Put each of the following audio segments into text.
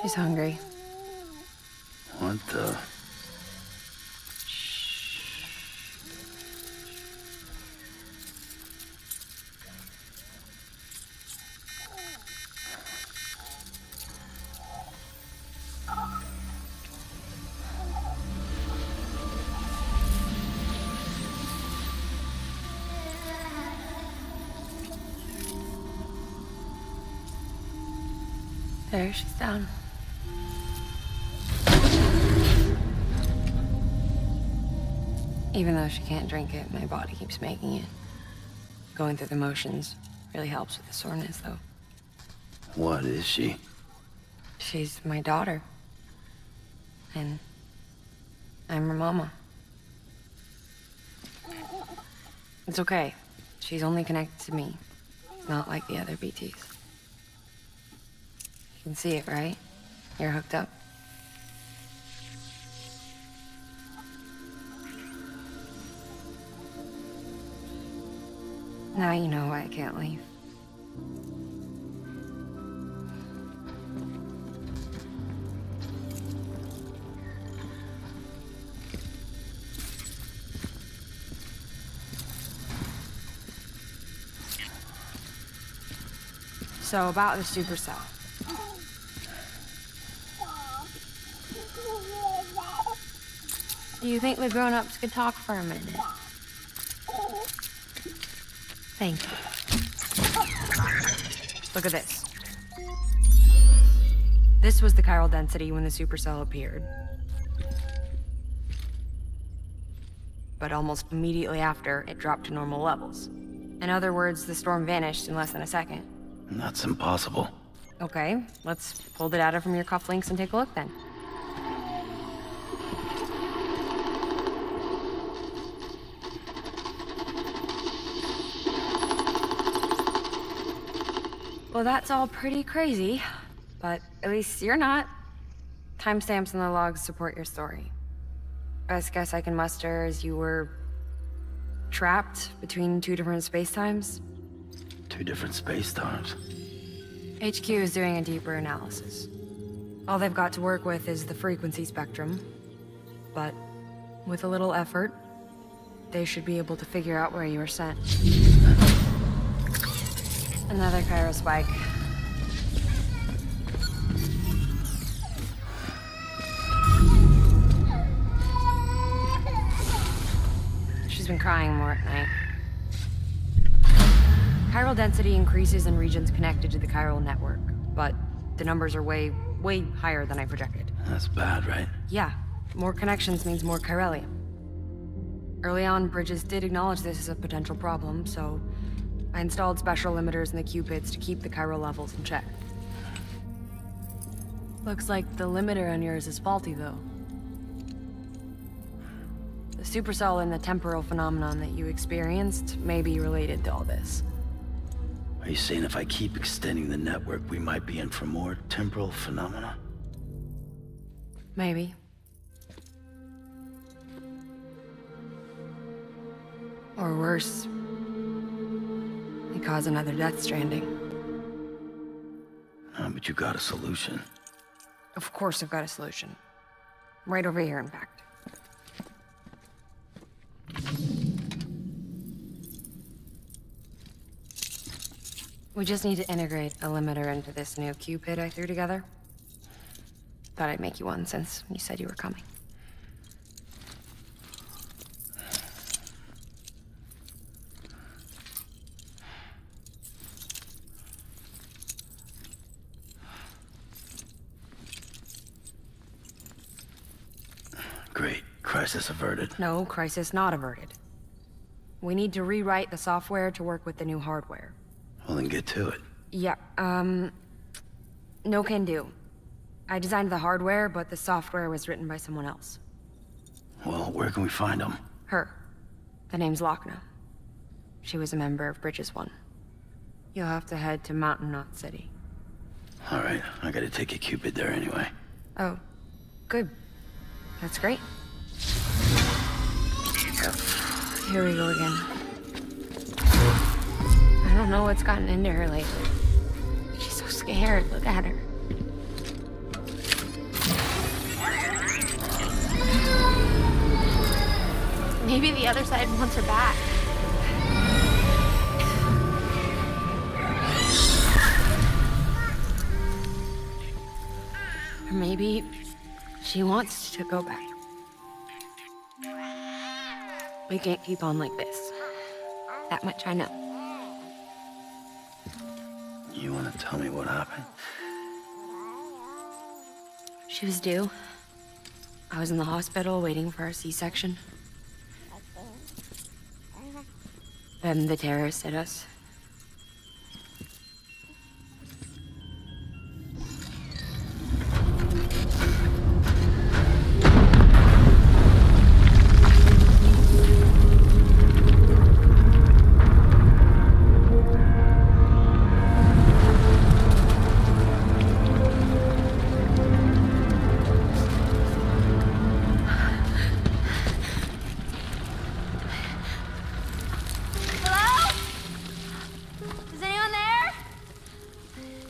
She's hungry. What the? There, she's down. Even though she can't drink it, my body keeps making it. Going through the motions really helps with the soreness, though. What is she? She's my daughter. And I'm her mama. It's okay. She's only connected to me. Not like the other BTs. You can see it, right? You're hooked up. Now you know why I can't leave. So about the supercell. Do you think the grown-ups could talk for a minute? Thank you. Look at this. This was the chiral density when the supercell appeared. But almost immediately after, it dropped to normal levels. In other words, the storm vanished in less than a second. That's impossible. Okay, let's pull the data from your cufflinks and take a look then. Well, that's all pretty crazy, but at least you're not. Timestamps in the logs support your story. Best guess I can muster is you were trapped between two different spacetimes. Two different space-times. HQ is doing a deeper analysis. All they've got to work with is the frequency spectrum, but with a little effort, they should be able to figure out where you were sent. Another chiral spike. She's been crying more at night. Chiral density increases in regions connected to the chiral network, but the numbers are way higher than I projected. That's bad, right? Yeah, more connections means more chiralium. Early on, Bridges did acknowledge this as a potential problem, so I installed special limiters in the Cupids to keep the chiral levels in check. Looks like the limiter on yours is faulty, though. The supercell and the temporal phenomenon that you experienced may be related to all this. Are you saying if I keep extending the network, we might be in for more temporal phenomena? Maybe. Or worse, it cause another death stranding. But you got a solution. Of course I've got a solution. Right over here, in fact. We just need to integrate a limiter into this new Cupid I threw together. Thought I'd make you one since you said you were coming. Great. Crisis averted. No, crisis not averted. We need to rewrite the software to work with the new hardware. Well, then get to it. Yeah, no can do. I designed the hardware, but the software was written by someone else. Well, where can we find them? Her. The name's Lochna. She was a member of Bridges 1. You'll have to head to Mountain Knot City. All right, I gotta take a Cupid there anyway. Oh, good. That's great. Here we go again. I don't know what's gotten into her lately. She's so scared. Look at her. Maybe the other side wants her back. Or maybe she wants to go back. We can't keep on like this. That much I know. You want to tell me what happened? She was due. I was in the hospital waiting for a C-section. Then the terrorists hit us.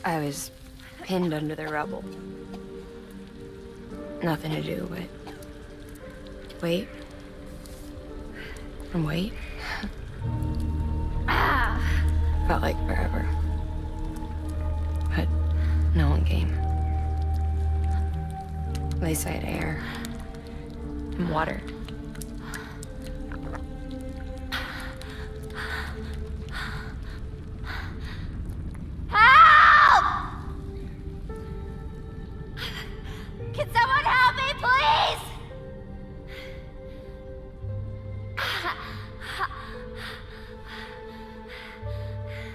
I was pinned under the rubble. Nothing to do but wait. And wait. Felt like forever. But no one came. They said air and water.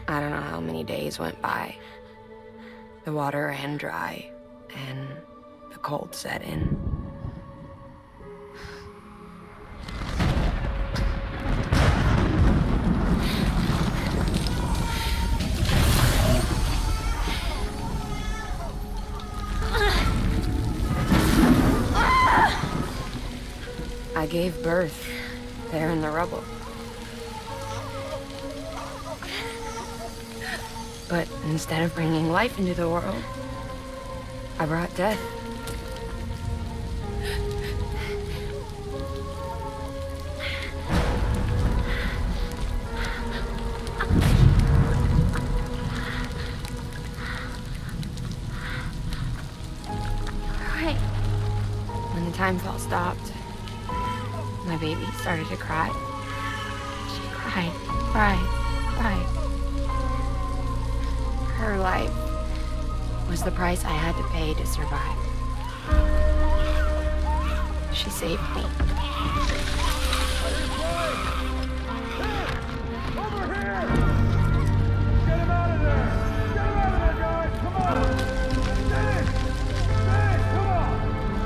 I don't know how many days went by. The water ran dry, and the cold set in. I gave birth there in the rubble. But instead of bringing life into the world, I brought death. Right. When the time felt stopped, my baby started to cry. She cried, cried. Her life was the price I had to pay to survive. She saved me. Over here! Get him out of there! Get him out of there, guys! Come on! Dennis! Dennis, come on!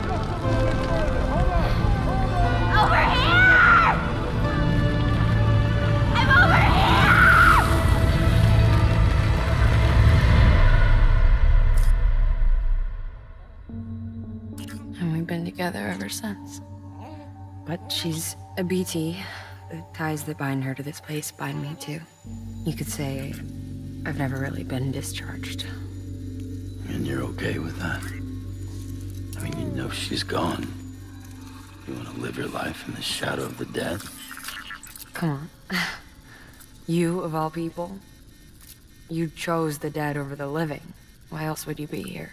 Just a little bit further. Hold on! Over here! I'm over here! And we've been together ever since. But she's a BT. The ties that bind her to this place bind me too. You could say I've never really been discharged. And you're okay with that? I mean, you know she's gone. You want to live your life in the shadow of the dead? Come on. You, of all people, you chose the dead over the living. Why else would you be here?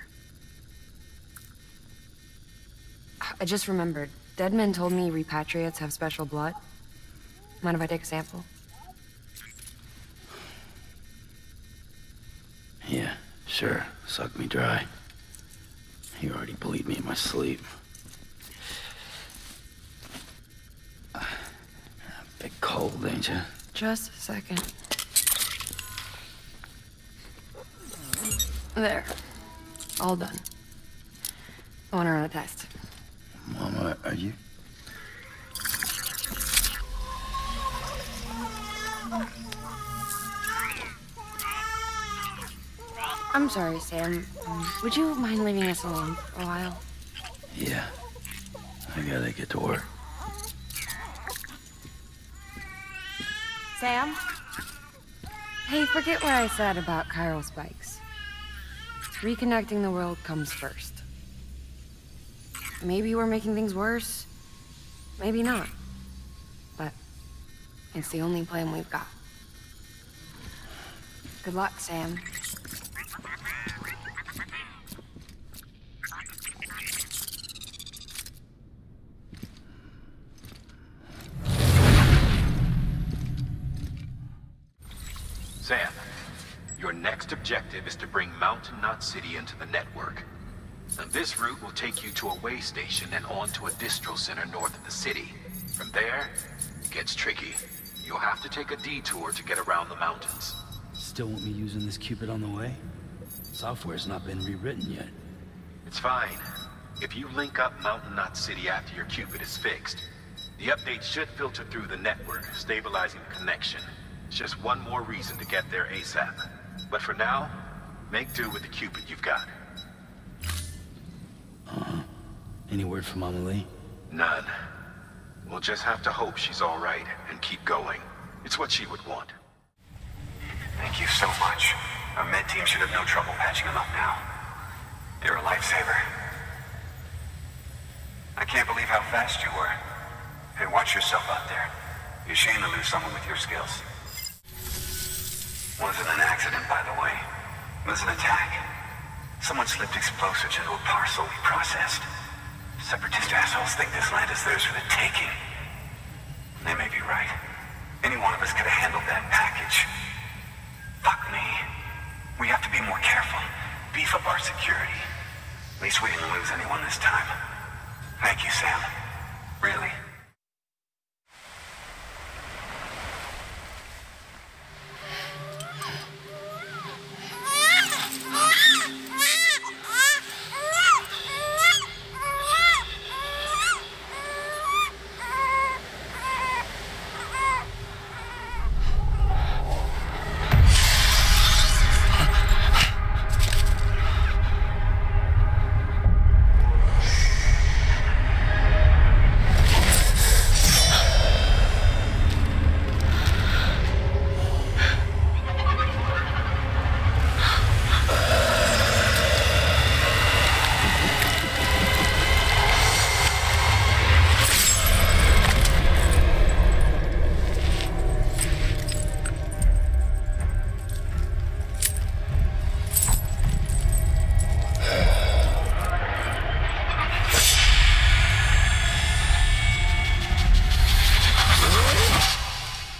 I just remembered. Dead men told me repatriates have special blood. Mind if I take a sample? Yeah, sure. Suck me dry. You already bleed me in my sleep. Bit cold, ain't you? Just a second. There. All done. I want to run a test. Mama, are you? I'm sorry, Sam. Would you mind leaving us alone for a while? Yeah. I gotta get to work. Sam? Hey, forget what I said about chiral spikes. Reconnecting the world comes first. Maybe we're making things worse. Maybe not. But It's the only plan we've got. Good luck, Sam. Sam, your next objective is to bring Mountain Knot City into the network. Now, this route will take you to a way station and on to a distro center north of the city. From there, it gets tricky. You'll have to take a detour to get around the mountains. Still want me using this Cupid on the way? Software's not been rewritten yet. It's fine. If you link up Mountain Knot City after your Cupid is fixed, the update should filter through the network, stabilizing the connection. It's just one more reason to get there ASAP. But for now, make do with the Cupid you've got. Any word from Mama Lee? None. We'll just have to hope she's all right and keep going. It's what she would want. Thank you so much. Our med team should have no trouble patching him up now. You're a lifesaver. I can't believe how fast you were. Hey, watch yourself out there. You're ashamed to lose someone with your skills. Wasn't an accident, by the way. It was an attack. Someone slipped explosives into a parcel we processed. Separatist assholes think this land is theirs for the taking. They may be right. Any one of us could have handled that package. Fuck me. We have to be more careful. Beef up our security. At least we didn't lose anyone this time. Thank you, Sam. Really.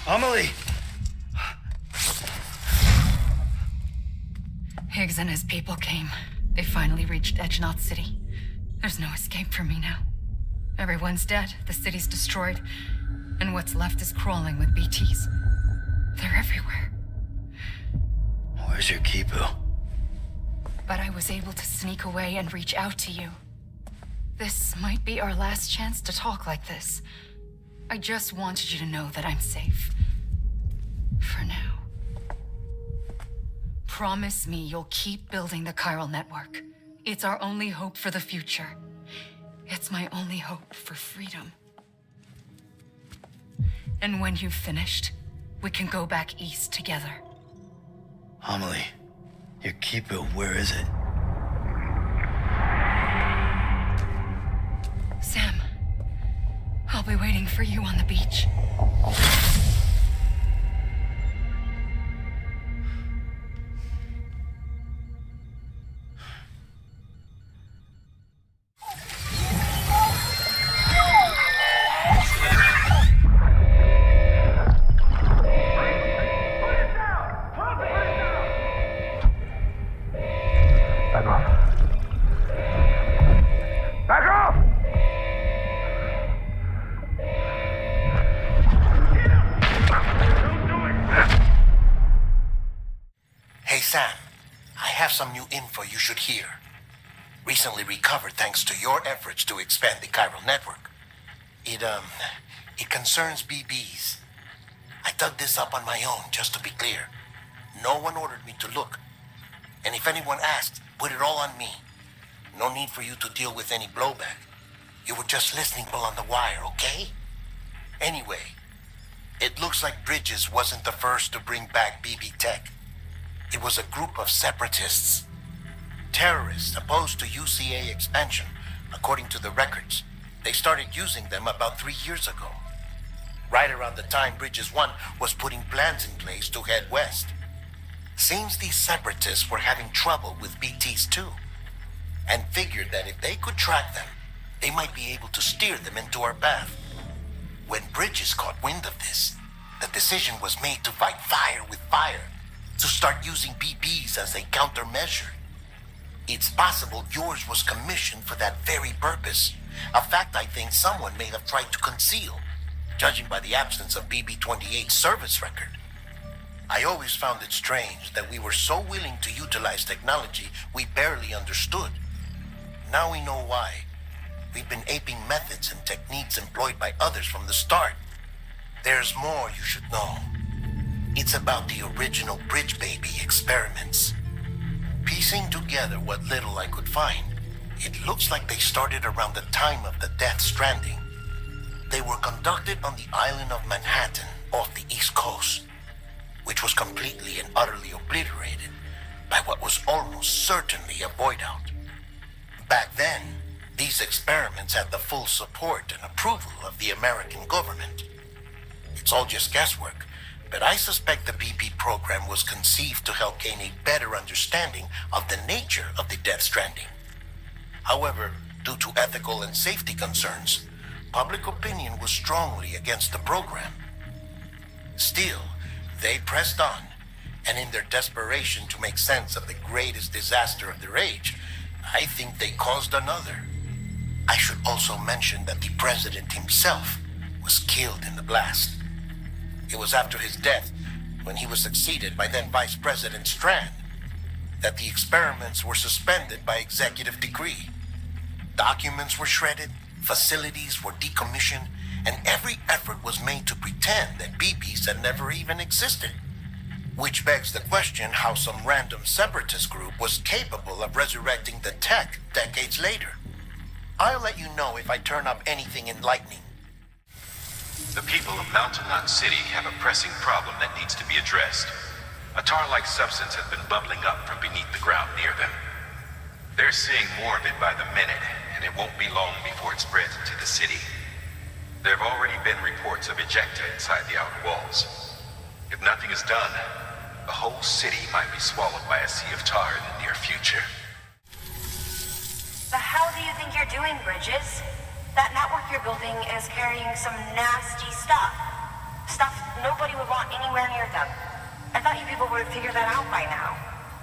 Amelie! Higgs and his people came. They finally reached Edge Knot City. There's no escape for me now. Everyone's dead, the city's destroyed, and what's left is crawling with BTs. They're everywhere. Where's your Kipu? But I was able to sneak away and reach out to you. This might be our last chance to talk like this. I just wanted you to know that I'm safe. For now. Promise me you'll keep building the chiral network. It's our only hope for the future. It's my only hope for freedom. And when you've finished, we can go back east together. Amelie, your Kipu, where is it? Sam, I'll be waiting for you on the beach. Some new info you should hear. Recently recovered thanks to your efforts to expand the chiral network. It concerns BBs. I dug this up on my own, just to be clear. No one ordered me to look. And if anyone asked, put it all on me. No need for you to deal with any blowback. You were just listening along the wire, okay? Anyway, it looks like Bridges wasn't the first to bring back BB tech. It was a group of separatists. Terrorists opposed to UCA expansion, according to the records. They started using them about 3 years ago. right around the time Bridges 1 was putting plans in place to head west. Seems these separatists were having trouble with BTs too, and figured that if they could track them, they might be able to steer them into our path. When Bridges caught wind of this, the decision was made to fight fire with fire, to start using BBs as a countermeasure. It's possible yours was commissioned for that very purpose, a fact I think someone may have tried to conceal, judging by the absence of BB-28's service record. I always found it strange that we were so willing to utilize technology we barely understood. Now we know why. We've been aping methods and techniques employed by others from the start. There's more you should know. It's about the original Bridge Baby experiments. Piecing together what little I could find, it looks like they started around the time of the Death Stranding. They were conducted on the island of Manhattan off the East Coast, which was completely and utterly obliterated by what was almost certainly a void out. Back then, these experiments had the full support and approval of the American government. It's all just guesswork, but I suspect the BB program was conceived to help gain a better understanding of the nature of the Death Stranding. However, due to ethical and safety concerns, public opinion was strongly against the program. Still, they pressed on, and in their desperation to make sense of the greatest disaster of their age, I think they caused another. I should also mention that the president himself was killed in the blast. It was after his death, when he was succeeded by then Vice President Strand, that the experiments were suspended by executive decree. Documents were shredded, facilities were decommissioned, and every effort was made to pretend that BBs had never even existed. Which begs the question how some random separatist group was capable of resurrecting the tech decades later. I'll let you know if I turn up anything enlightening. The people of Mountain Knot City have a pressing problem that needs to be addressed. A tar-like substance has been bubbling up from beneath the ground near them. They're seeing more of it by the minute, and it won't be long before it spreads into the city. There have already been reports of ejecta inside the outer walls. If nothing is done, the whole city might be swallowed by a sea of tar in the near future. The hell do you think you're doing, Bridges? That network you're building is carrying some nasty stuff. Stuff nobody would want anywhere near them. I thought you people would have figured that out by now.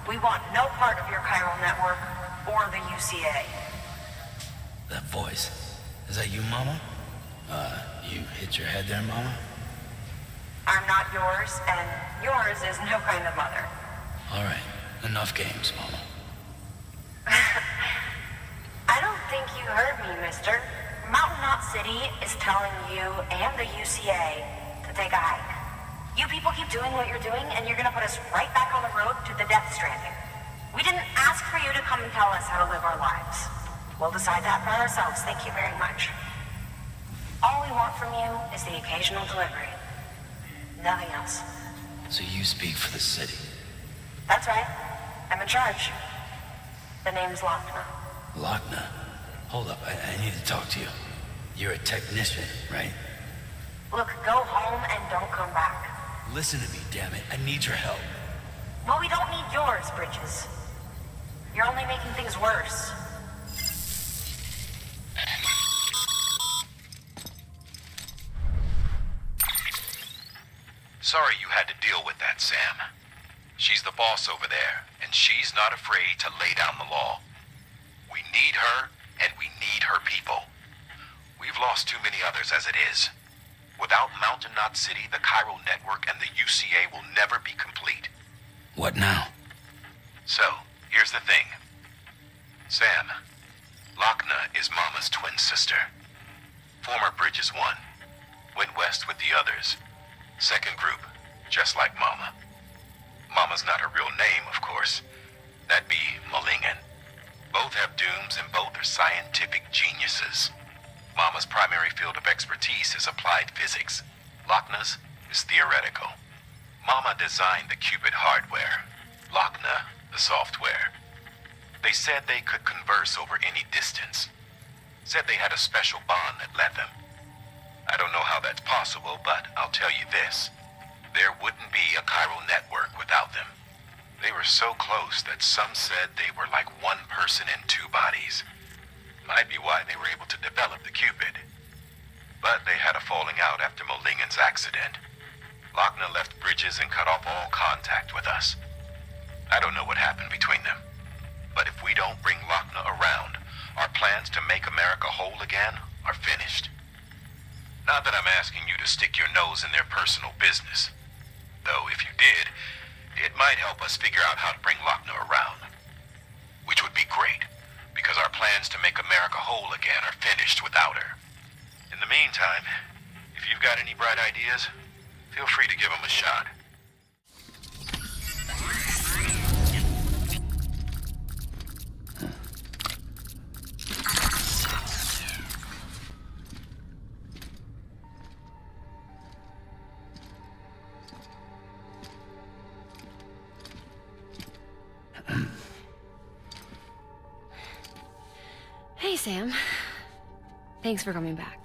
We want no part of your chiral network or the UCA. That voice. Is that you, Mama? You hit your head there, Mama? I'm not yours, and yours is no kind of mother. All right. Enough games, Mama. I don't think you heard me, mister. Mountain Knot City is telling you and the UCA to take a hike. You people keep doing what you're doing, and you're gonna put us right back on the road to the Death Stranding. We didn't ask for you to come and tell us how to live our lives. We'll decide that for ourselves, thank you very much. All we want from you is the occasional delivery. Nothing else. So you speak for the city? That's right. I'm in charge. The name's Lochner. Lochner? Hold up, I need to talk to you. You're a technician, right? Look, go home and don't come back. Listen to me, damn it. I need your help. Well, we don't need yours, Bridges. You're only making things worse. Sorry you had to deal with that, Sam. She's the boss over there, and she's not afraid to lay down the law. We need her, and we need her people. We've lost too many others as it is. Without Mountain Knot City, the chiral network and the UCA will never be complete. What now? So, here's the thing. Sam, Lochner is Mama's twin sister. Former Bridges 1. Went west with the others. Second group, just like Mama. Mama's not her real name, of course. That'd be Malingen. Both have dooms and both are scientific geniuses. Mama's primary field of expertise is applied physics. Lochner's is theoretical. Mama designed the qubit hardware. Lochner, the software. They said they could converse over any distance. Said they had a special bond that led them. I don't know how that's possible, but I'll tell you this. There wouldn't be a chiral network without them. They were so close that some said they were like one person in two bodies. Might be why they were able to develop the Cupid. But they had a falling out after Molingen's accident. Lochner left Bridges and cut off all contact with us. I don't know what happened between them. But if we don't bring Lochner around, our plans to make America whole again are finished. Not that I'm asking you to stick your nose in their personal business. Though if you did, it might help us figure out how to bring Lochner around. Which would be great, because our plans to make America whole again are finished without her. In the meantime, if you've got any bright ideas, feel free to give them a shot. Hey, Sam. Thanks for coming back.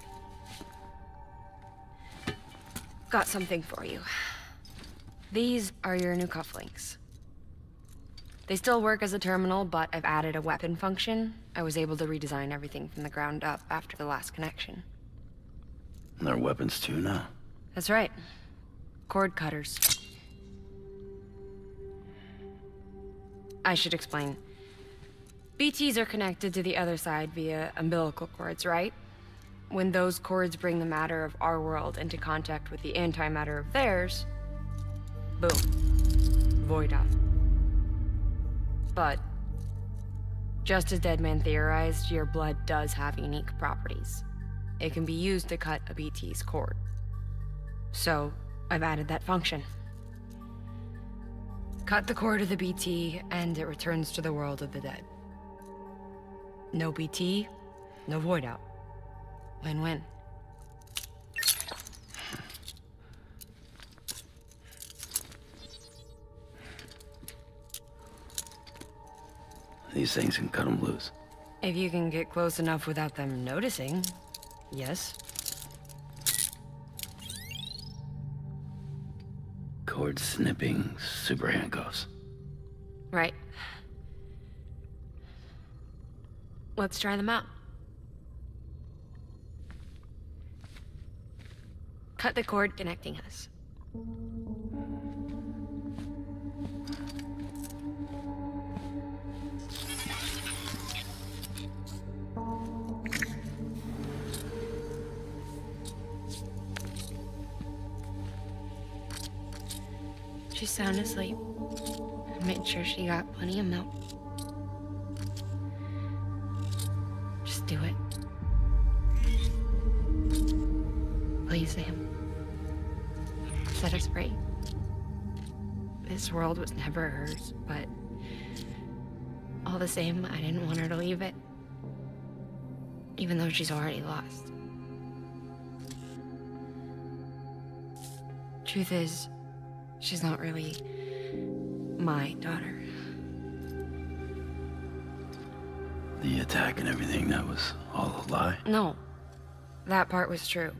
Got something for you. These are your new cufflinks. They still work as a terminal, but I've added a weapon function. I was able to redesign everything from the ground up after the last connection. And they're weapons too now. That's right. Cord cutters. I should explain. BTs are connected to the other side via umbilical cords, right? When those cords bring the matter of our world into contact with the antimatter of theirs, boom, void out. But, just as Deadman theorized, your blood does have unique properties. It can be used to cut a BT's cord. So, I've added that function. Cut the cord of the BT, and it returns to the world of the dead. No BT, no void out. Win-win. These things can cut them loose. If you can get close enough without them noticing, yes. Cord snipping, super handcuffs. Right. Let's try them out. Cut the cord connecting us. She's sound asleep. I made sure she got plenty of milk. Just do it. Please, Sam. Set us free. This world was never hers, but all the same, I didn't want her to leave it. Even though she's already lost. Truth is, she's not really my daughter. The attack and everything, that was all a lie? No, that part was true.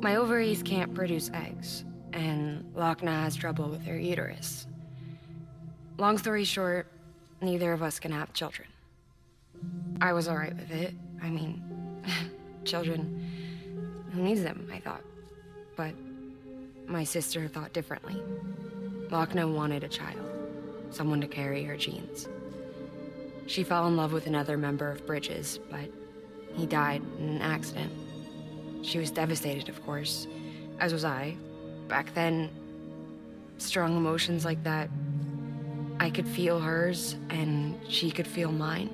My ovaries can't produce eggs, and Lochner has trouble with her uterus. Long story short, neither of us can have children. I was alright with it. I mean, children, who needs them, I thought. But my sister thought differently. Lochner wanted a child, someone to carry her genes. She fell in love with another member of Bridges, but he died in an accident. She was devastated, of course, as was I. Back then, strong emotions like that, I could feel hers, and she could feel mine.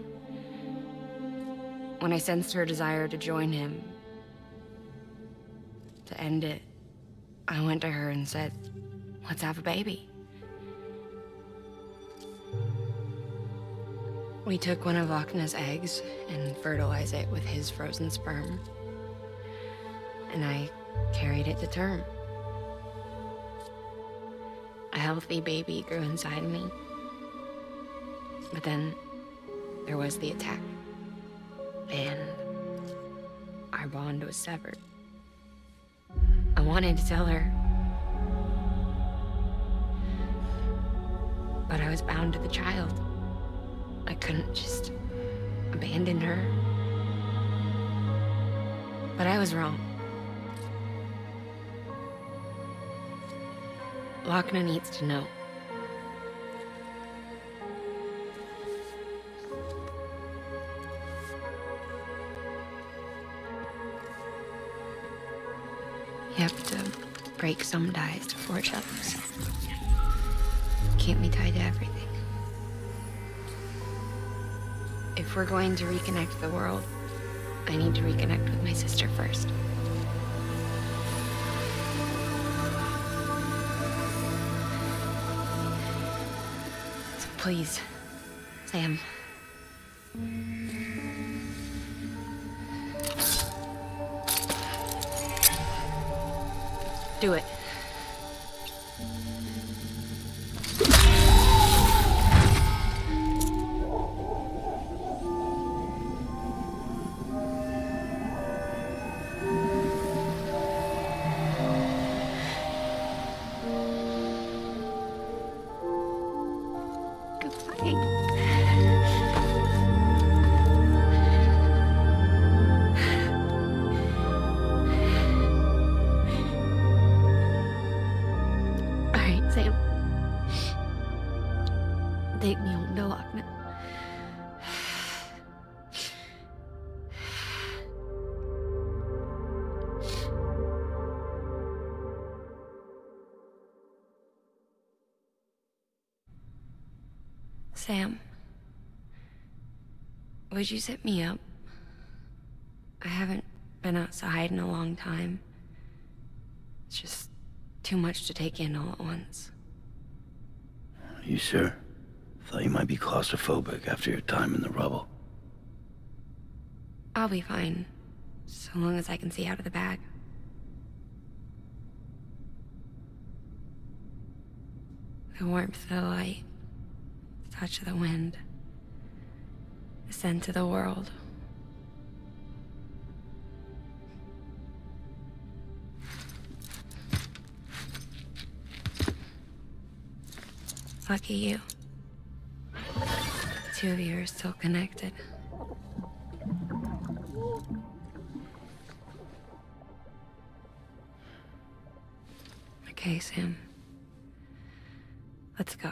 When I sensed her desire to join him, to end it, I went to her and said, let's have a baby. We took one of Lochner's eggs and fertilized it with his frozen sperm. And I carried it to term. A healthy baby grew inside me. But then there was the attack. And our bond was severed. I wanted to tell her, but I was bound to the child. I couldn't just abandon her. But I was wrong. Lochner needs to know. You have to break some ties to forge others. Can't be tied to everything. If we're going to reconnect the world, I need to reconnect with my sister first. So please, Sam. Do it. Take me home to Lochner. Sam, would you sit me up? I haven't been outside in a long time. It's just too much to take in all at once. You sure? Thought you might be claustrophobic after your time in the rubble. I'll be fine, so long as I can see out of the bag. The warmth of the light, the touch of the wind, the scent of the world. Lucky you. The two of you are still connected. Okay, Sam. Let's go.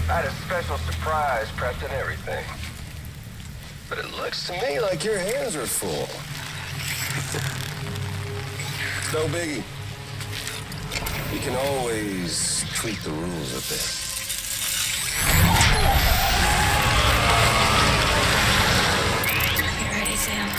I had a special surprise prepped and everything. But it looks to me like your hands are full. It's no biggie. You can always tweak the rules a bit. You ready, Sam?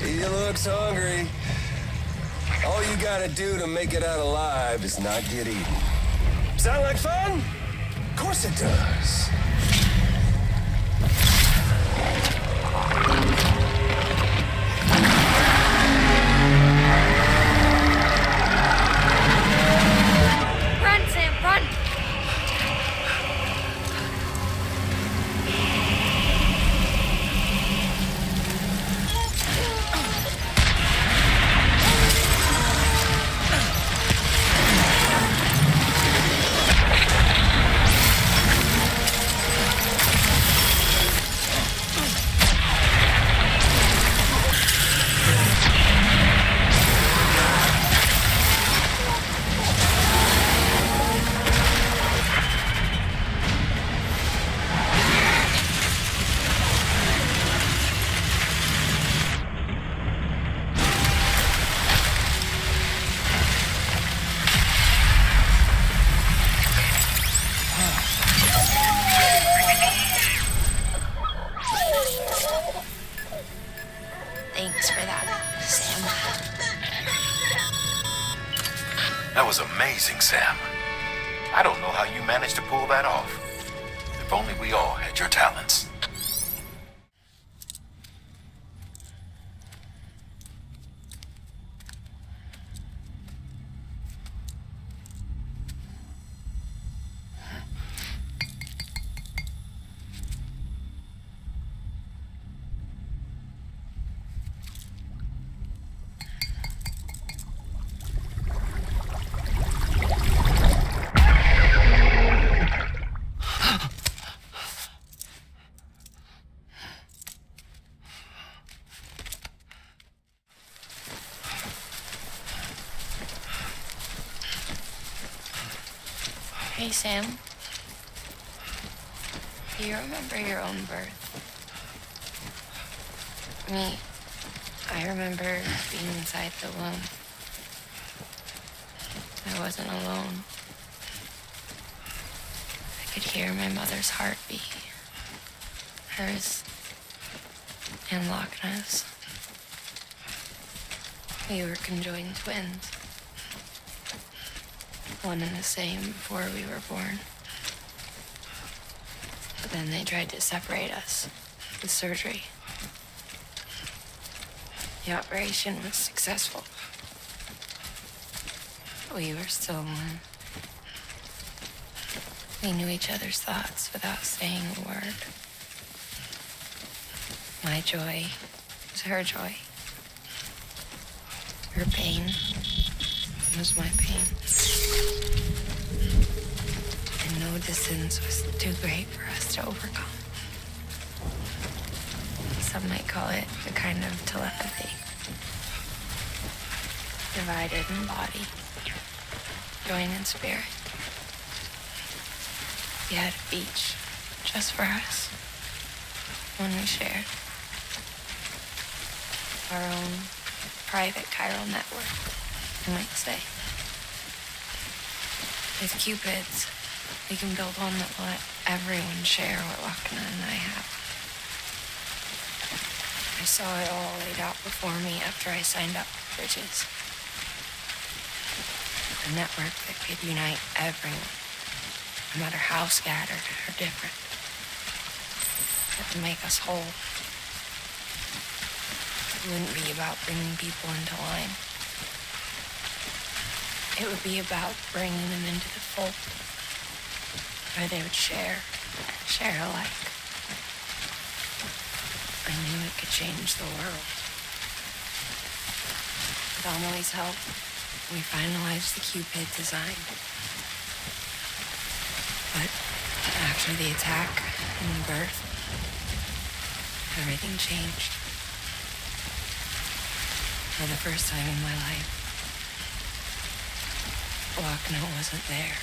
He looks hungry. All you gotta do to make it out alive is not get eaten. Sound like fun? Of course it does. Run, Sam, run! That was amazing, Sam. I don't know how you managed to pull that off. If only we all had your talents. Hey, Sam. Do you remember your own birth? Me, I remember being inside the womb. I wasn't alone. I could hear my mother's heartbeat. Hers and Lochna's. We were conjoined twins. One and the same before we were born. But then they tried to separate us with surgery. The operation was successful. We were still one. We knew each other's thoughts without saying a word. My joy was her joy. Her pain was my pain. And no distance was too great for us to overcome. Some might call it a kind of telepathy. Divided in body, joined in spirit. We had a beach just for us. One we shared. Our own private chiral network, you might say. With Cupids, we can build one that will let everyone share what Lochna and I have. I saw it all laid out before me after I signed up for Bridges. A network that could unite everyone, no matter how scattered or different. That would make us whole. It wouldn't be about bringing people into line. It would be about bringing them into the fold, where they would share alike. I knew it could change the world. With Amelie's help, we finalized the Cupid design. But after the attack and the birth, everything changed. For the first time in my life, Lochna wasn't there.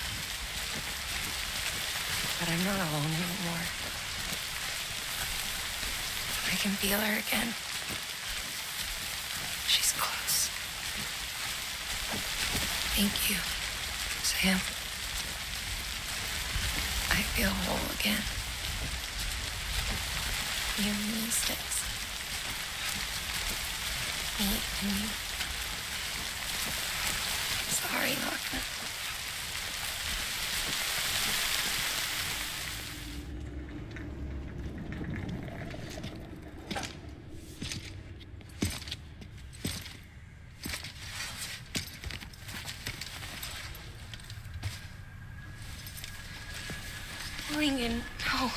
But I'm not alone anymore. I can feel her again. She's close. Thank you, Sam. I feel whole again. You and me, Styx. Me and you. Sorry, Lochna. Lincoln, no.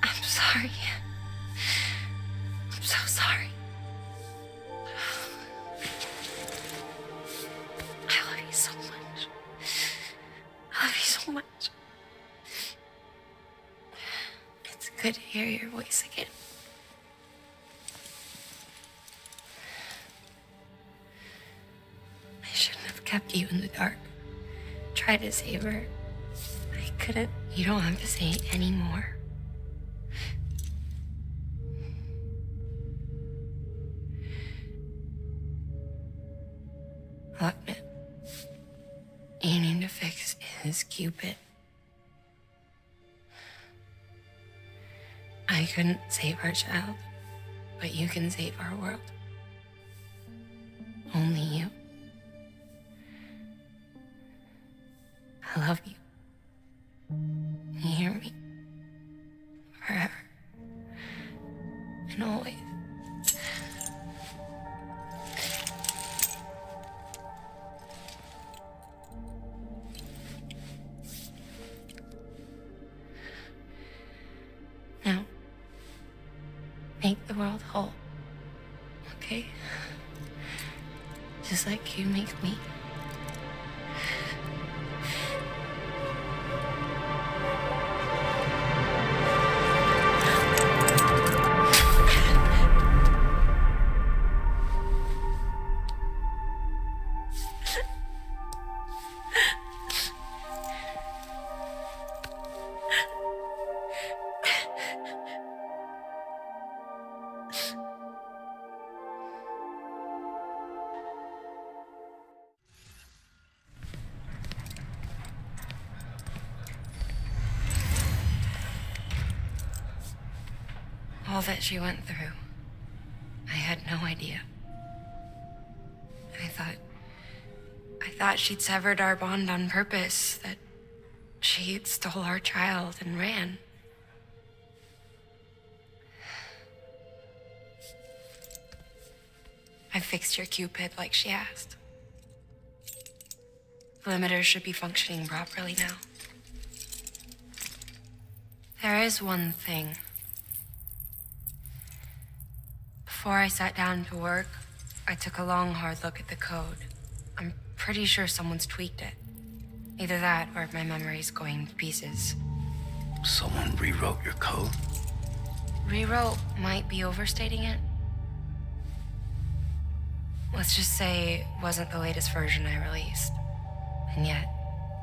I'm sorry. I'm so sorry. I love you so much. I love you so much. It's good to hear your voice again. I shouldn't have kept you in the dark. Tried to save her. I couldn't. You don't have to say it anymore. Lochna, is Cupid. I couldn't save our child, but you can save our world. Only you. I love you. You hear me? Forever. And always. Now, make the world whole. Okay? Just like you make me. All that she went through, I had no idea. I thought she'd severed our bond on purpose, that she stole our child and ran. I fixed your Cupid like she asked. The limiter should be functioning properly now. There is one thing. Before I sat down to work, I took a long, hard look at the code. I'm pretty sure someone's tweaked it. Either that, or my memory's going to pieces. Someone rewrote your code? Rewrote might be overstating it. Let's just say it wasn't the latest version I released. And yet,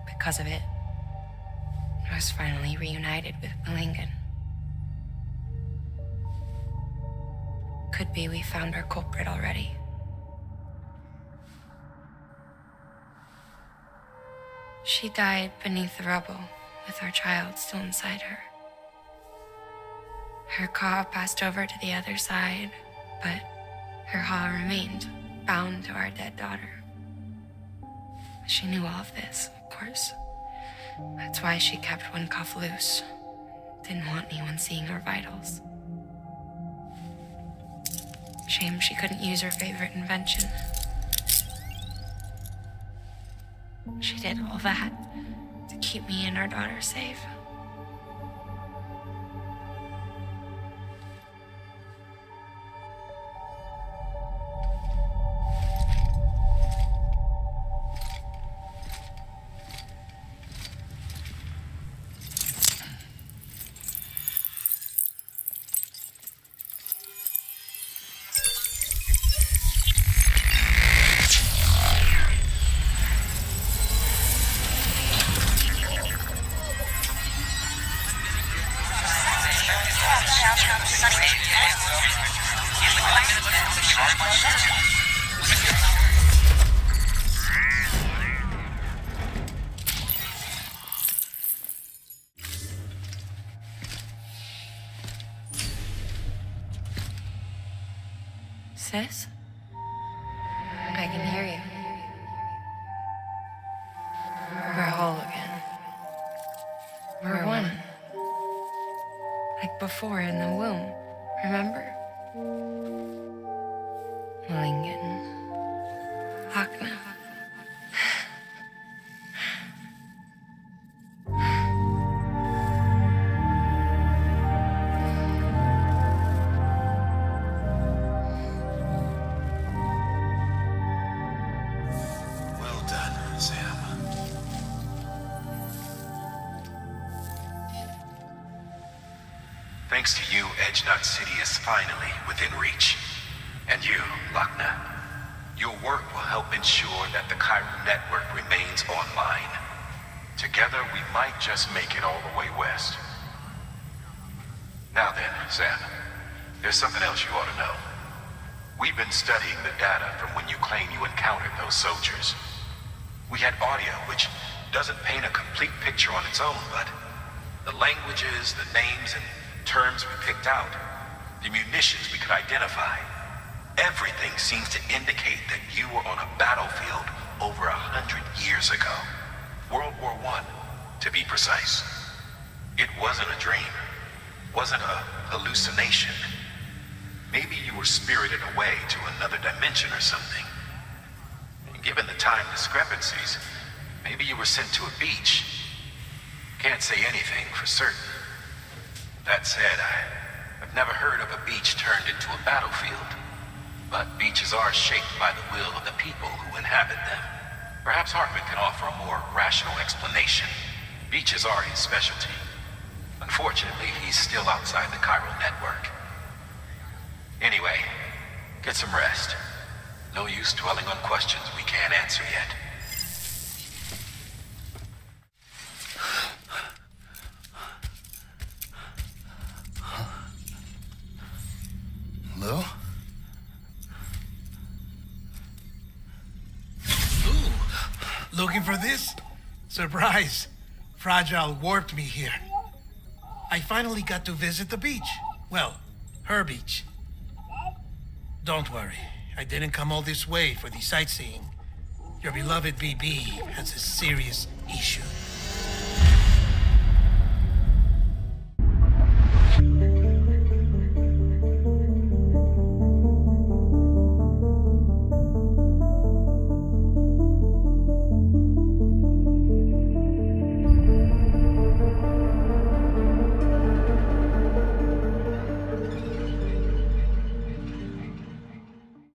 because of it, I was finally reunited with Malingen. Could be we found our culprit already. She died beneath the rubble, with our child still inside her. Her Ka passed over to the other side, but her Ha remained, bound to our dead daughter. She knew all of this, of course. That's why she kept one cuff loose. Didn't want anyone seeing her vitals. Shame she couldn't use her favorite invention. She did all that to keep me and our daughter safe. Sis? I can hear you. We're whole again. We're one. Like before in the womb, remember? Malingen. Akna. Thanks to you, Edgenut City is finally within reach. And you, Lakna, your work will help ensure that the Chiral network remains online. Together, we might just make it all the way west. Now then, Sam, there's something else you ought to know. We've been studying the data from when you claim you encountered those soldiers. We had audio which doesn't paint a complete picture on its own, but the languages, the names, and terms we picked out, the munitions we could identify, everything seems to indicate that you were on a battlefield over 100 years ago. World War I, to be precise. It wasn't a dream. Wasn't a hallucination. Maybe you were spirited away to another dimension or something. And given the time discrepancies, maybe you were sent to a beach. Can't say anything for certain. That said, I've never heard of a beach turned into a battlefield. But beaches are shaped by the will of the people who inhabit them. Perhaps Hartman can offer a more rational explanation. Beaches are his specialty. Unfortunately, he's still outside the chiral network. Anyway, get some rest. No use dwelling on questions we can't answer yet. Hello? Ooh, looking for this? Surprise! Fragile warped me here. I finally got to visit the beach. Well, her beach. Don't worry, I didn't come all this way for the sightseeing. Your beloved BB has a serious issue.